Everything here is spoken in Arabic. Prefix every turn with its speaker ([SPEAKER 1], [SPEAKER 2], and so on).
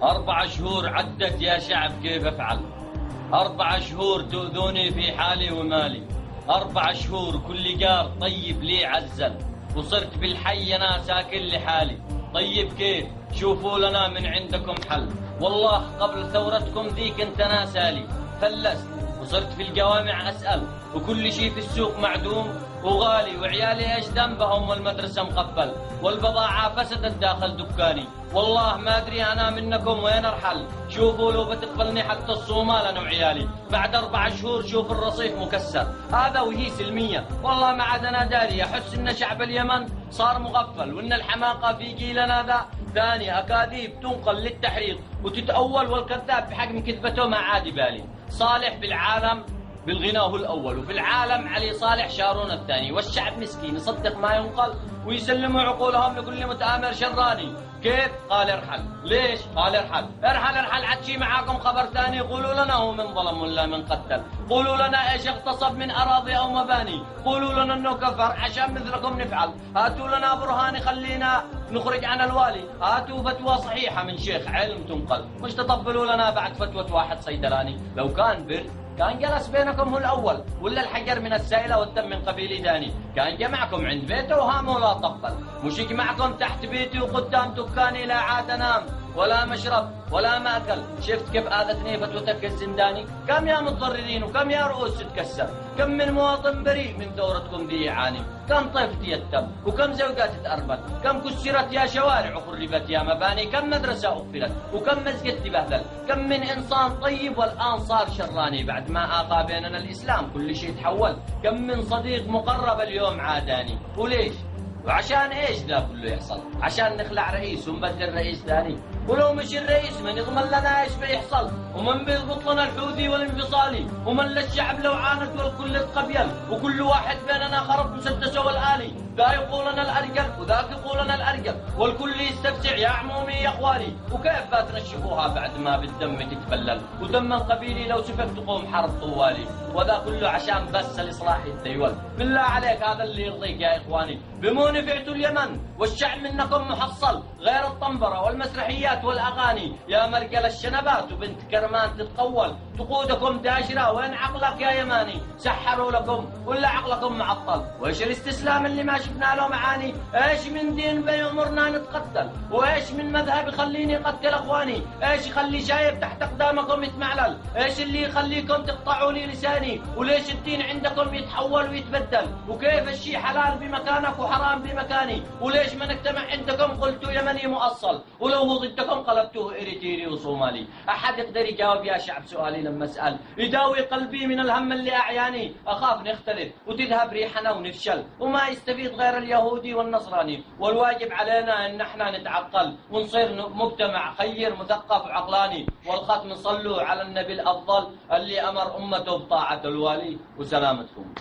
[SPEAKER 1] 4 شهور عدت يا شعب، كيف افعل؟ 4 شهور تؤذوني في حالي ومالي، 4 شهور كل جار طيب لي عزل، وصرت بالحي انا ساكن لحالي. طيب كيف؟ شوفوا لنا من عندكم حل. والله قبل ثورتكم ذي كنت انا سالي، فلست وصرت في الجوامع اسال، وكل شيء في السوق معدوم وغالي، وعيالي ايش ذنبهم والمدرسه مقفل، والبضاعه فسدت داخل دكاني. والله ما ادري انا منكم وين ارحل. شوفوا لو بتقبلني حتى الصومال انا وعيالي، بعد 4 شهور شوف الرصيف مكسر. هذا وهي سلميه، والله ما عاد انا داري. احس ان شعب اليمن صار مغفل، وان الحماقه في جيلنا ذا ثاني اكاذيب تنقل للتحريض وتتاول، والكذاب بحجم كذبته ما عاد بالي. صالح بالعالم بالغنى هو الأول، وفي العالم علي صالح شارون الثاني، والشعب مسكين يصدق ما ينقل ويسلموا عقولهم لكل متآمر شراني. كيف؟ قال ارحل. ليش؟ قال ارحل. ارحل عاد شي معاكم خبر ثاني. قولوا لنا هو من ظلم ولا من قتل، قولوا لنا ايش اغتصب من أراضي أو مباني، قولوا لنا انه كفر عشان مثلكم نفعل. هاتوا لنا برهان يخلينا نخرج عن الوالي، هاتوا فتوى صحيحة من شيخ علم تنقل، مش تطبلوا لنا بعد فتوى واحد صيدلاني. لو كان بر كان جلس بينكم هو الأول، ولا الحجر من السائلة والدم من قبيل ثاني. كان جمعكم عند بيته وهامه لا طبل، مش يجمعكم تحت بيتي وقدام دكاني لا عاد أنام ولا مشرب ولا مأكل. شفت كيف آذتني فتوتك الزنداني؟ كم يا متضررين وكم يا رؤوس تتكسر، كم من مواطن بريء من ثورتكم دي يعاني، كم طيف تيتم وكم زوجات تأرمت، كم كسرت يا شوارع وخربت يا مباني، كم مدرسة أقفلت وكم مسجد تبهدل، كم من إنسان طيب والآن صار شراني. بعد ما آقى بيننا الإسلام كل شيء تحول، كم من صديق مقرب اليوم عاداني. وليش؟ وعشان ايش ذا كله يحصل؟ عشان نخلع رئيس ونبدل رئيس ثاني؟ ولو مش الرئيس من يضمن لنا ايش بيحصل؟ ومن بيضبط لنا الحوثي والانفصالي؟ ومن للشعب لو عانت والكل تقبيل، وكل واحد بيننا خرب مسدسه والآلي، ذا يقول لنا الأرجل وذاك يقول لنا الأرجل، والكل يستفزع يا عمومي يا اخواني. وكيف بتنشفوها بعد ما بالدم تتبلل، ودم قبيلي لو سفك تقوم حرب طوالي، وذا كله عشان بس الإصلاح الديول. بالله عليك هذا اللي يرضيك يا إخواني؟ بمو نفعتوا اليمن والشعب منكم محصل غير الطنبرة والمسرحيات والأغاني، يا مرجل الشنبات وبنت كرمان تتقول، تقودكم داجرة. وين عقلك يا يماني؟ سحروا لكم ولا عقلكم معطل؟ وايش الاستسلام اللي ما شفنا له معاني؟ ايش من دين بيأمرنا نتقتل؟ وايش من مذهب يخليني اقتل اخواني؟ ايش يخلي شايب تحت اقدامكم يتمعلل؟ ايش اللي يخليكم تقطعوا لي لساني؟ وليش الدين عندكم يتحول ويتبدل؟ وكيف الشيء حلال بمكانك وحرام بمكاني؟ وليش ما نجتمع عندكم قلتوا يمني مؤصل، ولو هو ضدكم قلبتوه اريتري وصومالي؟ احد يقدر يجاوب يا شعب سؤالي لما اسال؟ يداوي قلبي من الهم اللي اعياني؟ اخاف نختلف وتذهب ريحنا ونفشل، وما يستفيد غير اليهودي والنصراني. والواجب علينا ان احنا نتعقل ونصير مجتمع خير مثقف وعقلاني. والختم صلوا على النبي الافضل اللي امر امته بطاعه الوالي. وسلامتكم.